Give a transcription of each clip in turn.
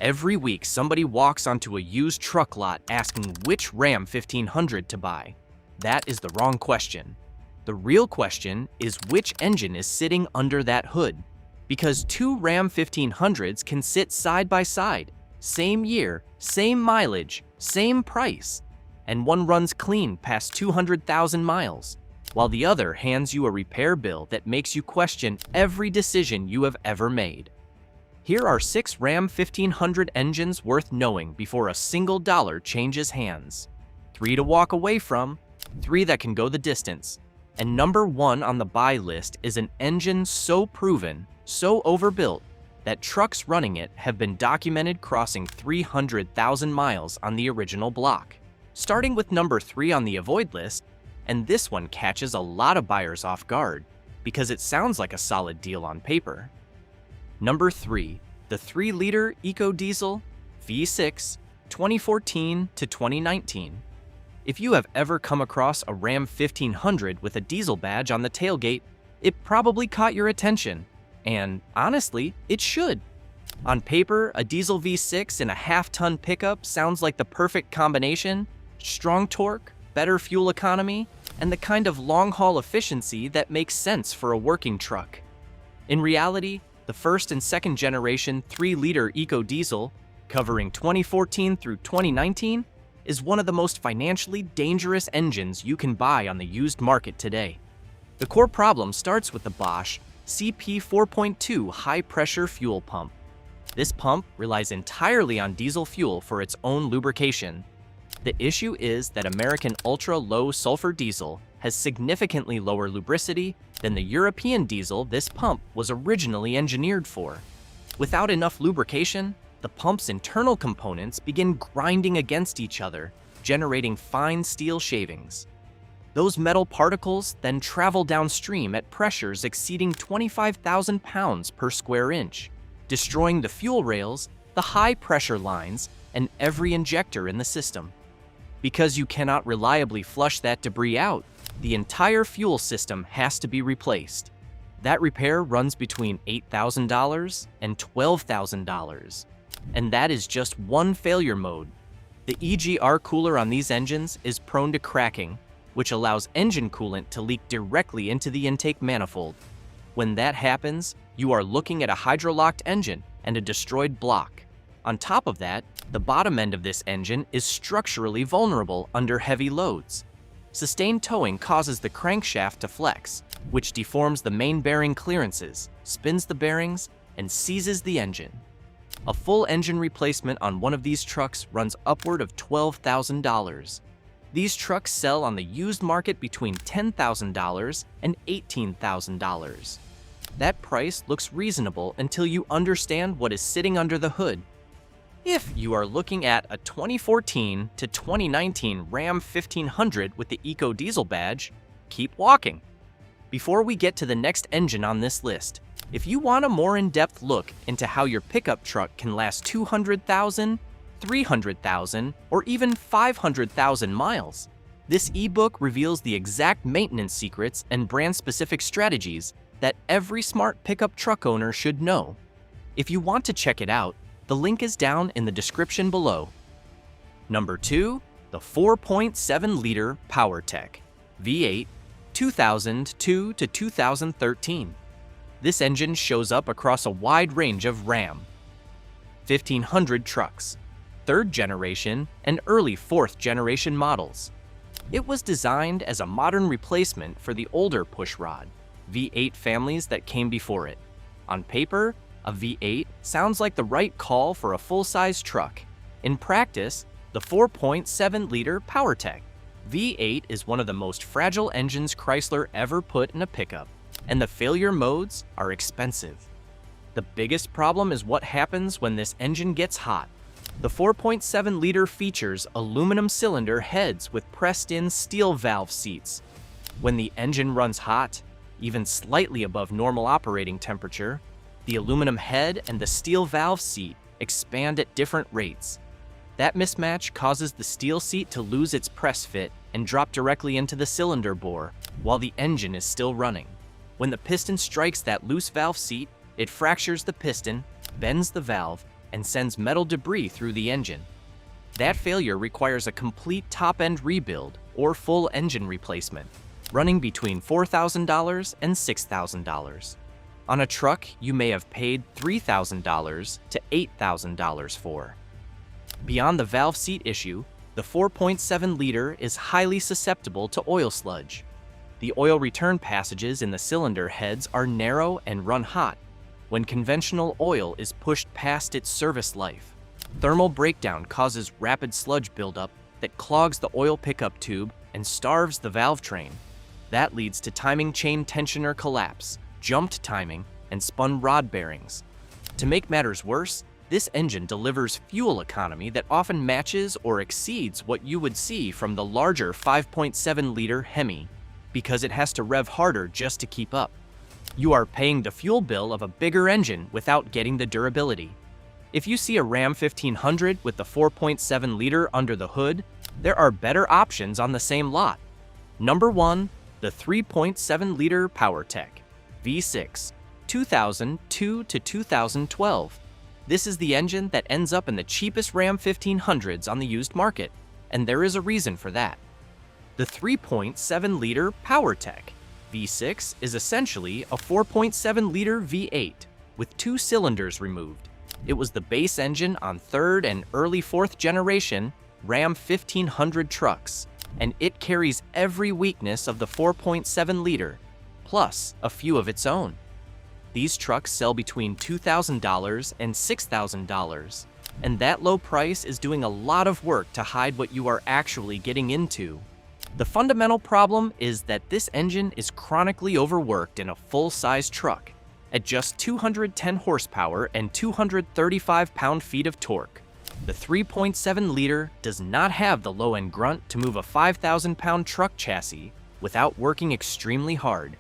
Every week, somebody walks onto a used truck lot asking which Ram 1500 to buy. That is the wrong question. The real question is which engine is sitting under that hood. Because two Ram 1500s can sit side by side, same year, same mileage, same price, and one runs clean past 200,000 miles, while the other hands you a repair bill that makes you question every decision you have ever made. Here are 6 Ram 1500 engines worth knowing before a single dollar changes hands. 3 to walk away from, 3 that can go the distance. And number 1 on the buy list is an engine so proven, so overbuilt, that trucks running it have been documented crossing 300,000 miles on the original block. Starting with number 3 on the avoid list, and this one catches a lot of buyers off guard because it sounds like a solid deal on paper. Number 3, the 3-liter EcoDiesel V6 2014 to 2019. If you have ever come across a Ram 1500 with a diesel badge on the tailgate, it probably caught your attention, and honestly, it should. On paper, a diesel V6 in a half-ton pickup sounds like the perfect combination: strong torque, better fuel economy, and the kind of long-haul efficiency that makes sense for a working truck. In reality, the first and second generation 3-liter EcoDiesel, covering 2014 through 2019, is one of the most financially dangerous engines you can buy on the used market today. The core problem starts with the Bosch CP 4.2 high-pressure fuel pump. This pump relies entirely on diesel fuel for its own lubrication. The issue is that American ultra-low sulfur diesel has significantly lower lubricity than the European diesel this pump was originally engineered for. Without enough lubrication, the pump's internal components begin grinding against each other, generating fine steel shavings. Those metal particles then travel downstream at pressures exceeding 25,000 pounds per square inch, destroying the fuel rails, the high-pressure lines, and every injector in the system. Because you cannot reliably flush that debris out, the entire fuel system has to be replaced. That repair runs between $8,000 and $12,000. And that is just one failure mode. The EGR cooler on these engines is prone to cracking, which allows engine coolant to leak directly into the intake manifold. When that happens, you are looking at a hydrolocked engine and a destroyed block. On top of that, the bottom end of this engine is structurally vulnerable under heavy loads. Sustained towing causes the crankshaft to flex, which deforms the main bearing clearances, spins the bearings, and seizes the engine. A full engine replacement on one of these trucks runs upward of $12,000. These trucks sell on the used market between $10,000 and $18,000. That price looks reasonable until you understand what is sitting under the hood. If you are looking at a 2014 to 2019 Ram 1500 with the EcoDiesel badge, keep walking. Before we get to the next engine on this list, if you want a more in-depth look into how your pickup truck can last 200,000, 300,000, or even 500,000 miles, this ebook reveals the exact maintenance secrets and brand-specific strategies that every smart pickup truck owner should know. If you want to check it out, the link is down in the description below. Number 2, the 4.7-liter PowerTech V8 2002 to 2013. This engine shows up across a wide range of Ram 1500 trucks, 3rd generation and early 4th generation models. It was designed as a modern replacement for the older pushrod V8 families that came before it. On paper, a V8 sounds like the right call for a full-size truck. In practice, the 4.7-liter PowerTech V8 is one of the most fragile engines Chrysler ever put in a pickup, and the failure modes are expensive. The biggest problem is what happens when this engine gets hot. The 4.7-liter features aluminum cylinder heads with pressed-in steel valve seats. When the engine runs hot, even slightly above normal operating temperature, the aluminum head and the steel valve seat expand at different rates. That mismatch causes the steel seat to lose its press fit and drop directly into the cylinder bore while the engine is still running. When the piston strikes that loose valve seat, it fractures the piston, bends the valve, and sends metal debris through the engine. That failure requires a complete top-end rebuild or full engine replacement, running between $4,000 and $6,000. On a truck, you may have paid $3,000 to $8,000 for. Beyond the valve seat issue, the 4.7-liter is highly susceptible to oil sludge. The oil return passages in the cylinder heads are narrow and run hot when conventional oil is pushed past its service life. Thermal breakdown causes rapid sludge buildup that clogs the oil pickup tube and starves the valve train. That leads to timing chain tensioner collapse, jumped timing, and spun rod bearings. To make matters worse, this engine delivers fuel economy that often matches or exceeds what you would see from the larger 5.7-liter Hemi, because it has to rev harder just to keep up. You are paying the fuel bill of a bigger engine without getting the durability. If you see a Ram 1500 with the 4.7-liter under the hood, there are better options on the same lot. Number 1, the 3.7-liter PowerTech V6, 2002 to 2012. This is the engine that ends up in the cheapest Ram 1500s on the used market, and there is a reason for that. The 3.7-liter PowerTech V6 is essentially a 4.7-liter V8 with 2 cylinders removed. It was the base engine on 3rd and early 4th generation Ram 1500 trucks, and it carries every weakness of the 4.7-liter, plus a few of its own. These trucks sell between $2,000 and $6,000, and that low price is doing a lot of work to hide what you are actually getting into. The fundamental problem is that this engine is chronically overworked in a full-size truck at just 210 horsepower and 235 pound-feet of torque. The 3.7-liter does not have the low-end grunt to move a 5,000-pound truck chassis without working extremely hard.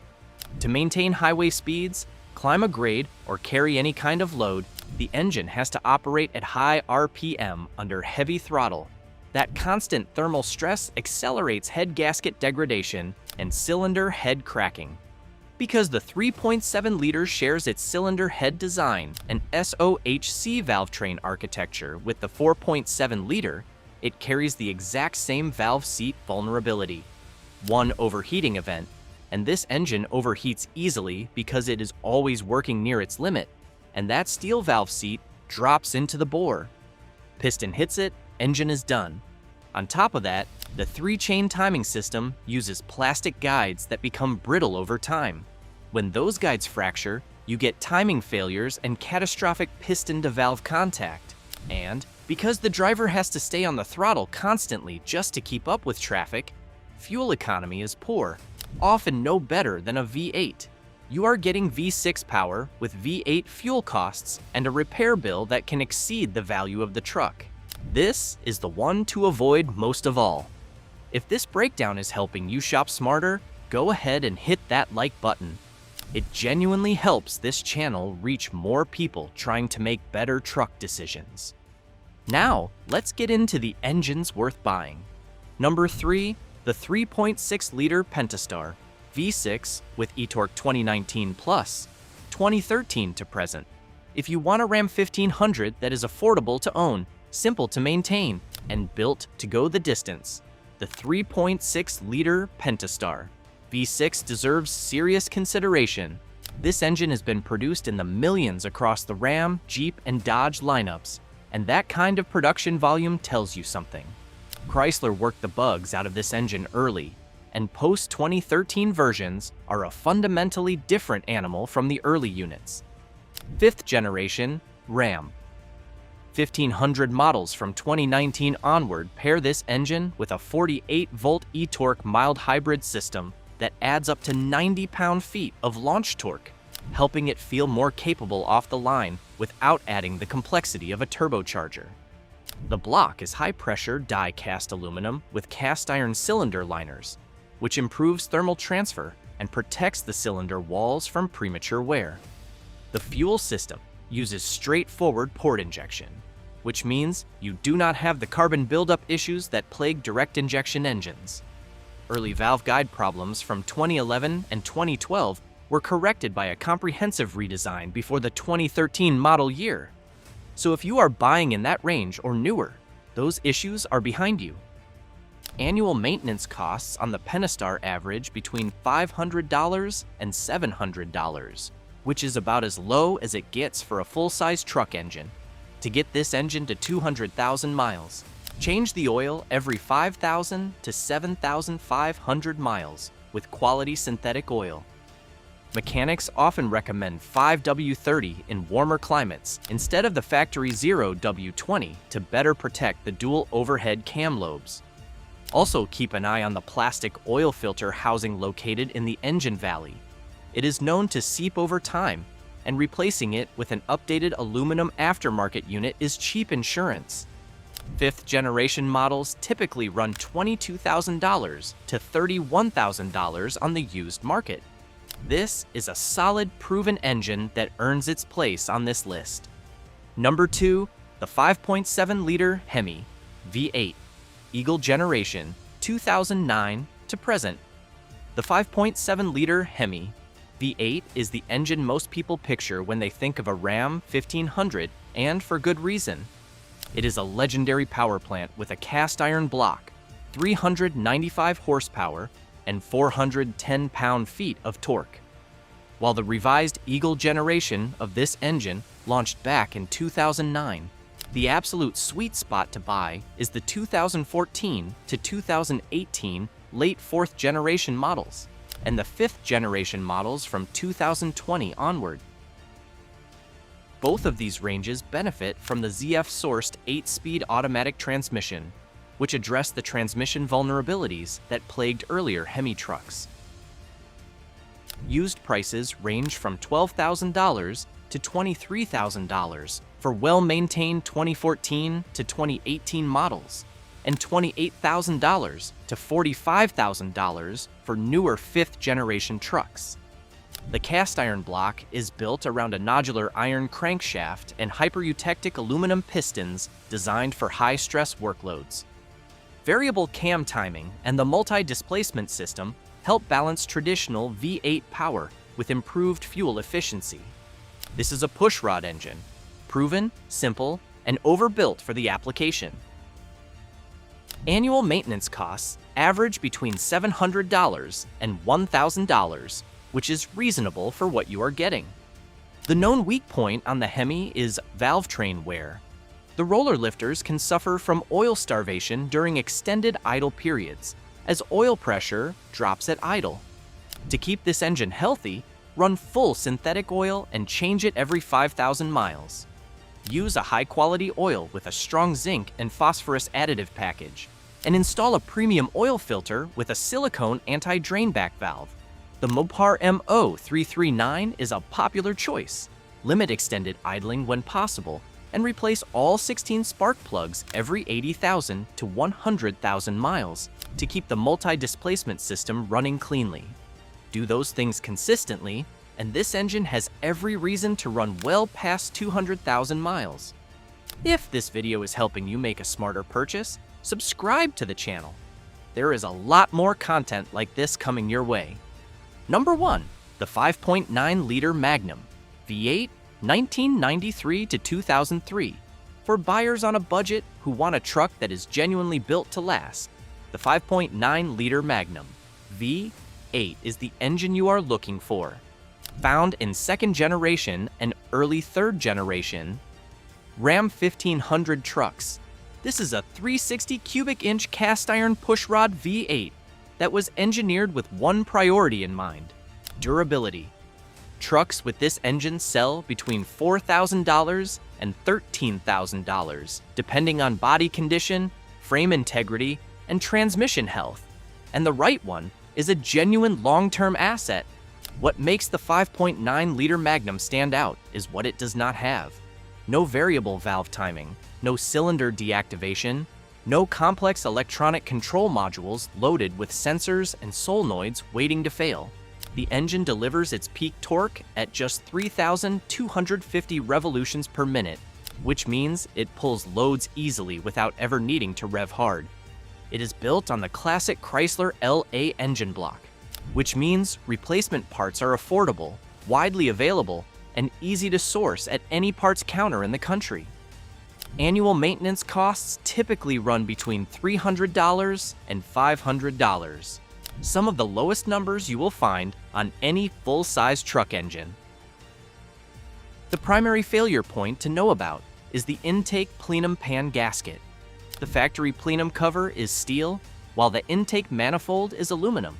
To maintain highway speeds, climb a grade, or carry any kind of load, the engine has to operate at high RPM under heavy throttle. That constant thermal stress accelerates head gasket degradation and cylinder head cracking. Because the 3.7-liter shares its cylinder head design and SOHC valve train architecture with the 4.7-liter, it carries the exact same valve seat vulnerability. One overheating event, and this engine overheats easily because it is always working near its limit, and that steel valve seat drops into the bore. Piston hits it, engine is done. On top of that, the 3-chain timing system uses plastic guides that become brittle over time. When those guides fracture, you get timing failures and catastrophic piston-to-valve contact. And because the driver has to stay on the throttle constantly just to keep up with traffic, fuel economy is poor, often no better than a V8. You are getting V6 power with V8 fuel costs and a repair bill that can exceed the value of the truck. This is the one to avoid most of all. If this breakdown is helping you shop smarter, go ahead and hit that like button. It genuinely helps this channel reach more people trying to make better truck decisions. Now, let's get into the engines worth buying. Number 3, the 3.6-liter Pentastar V6 with eTorque 2019 plus, 2013 to present. If you want a Ram 1500 that is affordable to own, simple to maintain, and built to go the distance, the 3.6-liter Pentastar V6 deserves serious consideration. This engine has been produced in the millions across the Ram, Jeep, and Dodge lineups, and that kind of production volume tells you something. Chrysler worked the bugs out of this engine early, and post-2013 versions are a fundamentally different animal from the early units. 5th generation Ram 1500 models from 2019 onward pair this engine with a 48-volt eTorque mild hybrid system that adds up to 90 pound-feet of launch torque, helping it feel more capable off the line without adding the complexity of a turbocharger. The block is high-pressure die-cast aluminum with cast-iron cylinder liners, which improves thermal transfer and protects the cylinder walls from premature wear. The fuel system uses straightforward port injection, which means you do not have the carbon buildup issues that plague direct injection engines. Early valve guide problems from 2011 and 2012 were corrected by a comprehensive redesign before the 2013 model year. So if you are buying in that range or newer, those issues are behind you. Annual maintenance costs on the Pentastar average between $500 and $700, which is about as low as it gets for a full-size truck engine. To get this engine to 200,000 miles, change the oil every 5,000 to 7,500 miles with quality synthetic oil. Mechanics often recommend 5W30 in warmer climates instead of the factory 0W20 to better protect the dual overhead cam lobes. Also keep an eye on the plastic oil filter housing located in the engine valley. It is known to seep over time, and replacing it with an updated aluminum aftermarket unit is cheap insurance. Fifth-generation models typically run $22,000 to $31,000 on the used market. This is a solid, proven engine that earns its place on this list. Number 2, the 5.7-liter Hemi V8, Eagle generation, 2009 to present. The 5.7-liter Hemi V8 is the engine most people picture when they think of a Ram 1500, and for good reason. It is a legendary power plant with a cast iron block, 395 horsepower, and 410 pound-feet of torque. While the revised Eagle generation of this engine launched back in 2009, the absolute sweet spot to buy is the 2014 to 2018 late 4th generation models and the 5th generation models from 2020 onward. Both of these ranges benefit from the ZF-sourced 8-speed automatic transmission, which addressed the transmission vulnerabilities that plagued earlier Hemi trucks. Used prices range from $12,000 to $23,000 for well-maintained 2014 to 2018 models, and $28,000 to $45,000 for newer 5th-generation trucks. The cast iron block is built around a nodular iron crankshaft and hypereutectic aluminum pistons designed for high-stress workloads. Variable cam timing and the multi-displacement system help balance traditional V8 power with improved fuel efficiency. This is a pushrod engine, proven, simple, and overbuilt for the application. Annual maintenance costs average between $700 and $1,000, which is reasonable for what you are getting. The known weak point on the Hemi is valve train wear. The roller lifters can suffer from oil starvation during extended idle periods, as oil pressure drops at idle. To keep this engine healthy, run full synthetic oil and change it every 5,000 miles. Use a high-quality oil with a strong zinc and phosphorus additive package, and install a premium oil filter with a silicone anti-drainback valve. The Mopar MO339 is a popular choice. Limit extended idling when possible, and replace all 16 spark plugs every 80,000 to 100,000 miles to keep the multi-displacement system running cleanly. Do those things consistently, and this engine has every reason to run well past 200,000 miles. If this video is helping you make a smarter purchase, subscribe to the channel. There is a lot more content like this coming your way. Number 1, the 5.9-liter Magnum V8, 1993 to 2003. For buyers on a budget who want a truck that is genuinely built to last, the 5.9-liter Magnum V8 is the engine you are looking for. Found in 2nd generation and early 3rd generation Ram 1500 trucks, this is a 360 cubic inch cast iron pushrod V8 that was engineered with one priority in mind: durability. Trucks with this engine sell between $4,000 and $13,000, depending on body condition, frame integrity, and transmission health. And the right one is a genuine long-term asset. What makes the 5.9-liter Magnum stand out is what it does not have. No variable valve timing, no cylinder deactivation, no complex electronic control modules loaded with sensors and solenoids waiting to fail. The engine delivers its peak torque at just 3,250 revolutions per minute, which means it pulls loads easily without ever needing to rev hard. It is built on the classic Chrysler LA engine block, which means replacement parts are affordable, widely available, and easy to source at any parts counter in the country. Annual maintenance costs typically run between $300 and $500, some of the lowest numbers you will find on any full-size truck engine. The primary failure point to know about is the intake plenum pan gasket. The factory plenum cover is steel, while the intake manifold is aluminum.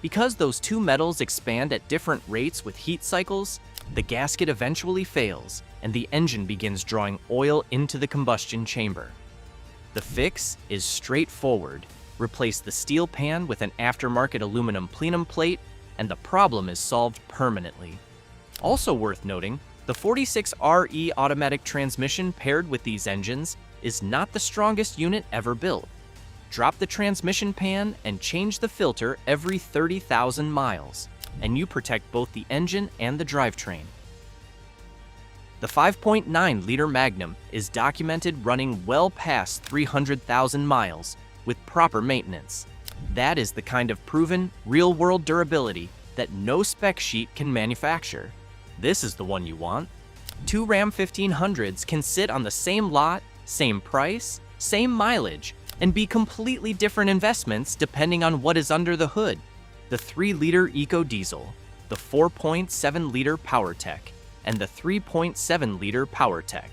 Because those two metals expand at different rates with heat cycles, the gasket eventually fails and the engine begins drawing oil into the combustion chamber. The fix is straightforward. Replace the steel pan with an aftermarket aluminum plenum plate and the problem is solved permanently. Also worth noting, the 46RE automatic transmission paired with these engines is not the strongest unit ever built. Drop the transmission pan and change the filter every 30,000 miles, and you protect both the engine and the drivetrain. The 5.9-liter Magnum is documented running well past 300,000 miles with proper maintenance. That is the kind of proven, real-world durability that no spec sheet can manufacture. This is the one you want. Two Ram 1500s can sit on the same lot, same price, same mileage, and be completely different investments depending on what is under the hood. The 3-liter EcoDiesel, the 4.7-liter PowerTech, and the 3.7-liter PowerTech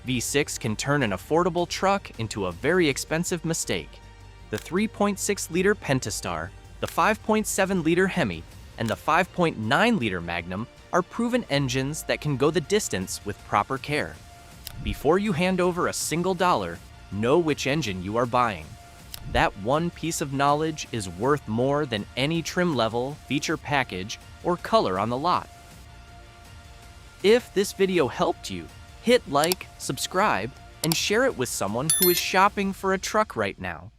V6 can turn an affordable truck into a very expensive mistake. The 3.6-liter Pentastar, the 5.7-liter Hemi, and the 5.9-liter Magnum are proven engines that can go the distance with proper care. Before you hand over a single dollar, know which engine you are buying. That one piece of knowledge is worth more than any trim level, feature package, or color on the lot. If this video helped you, hit like, subscribe, and share it with someone who is shopping for a truck right now.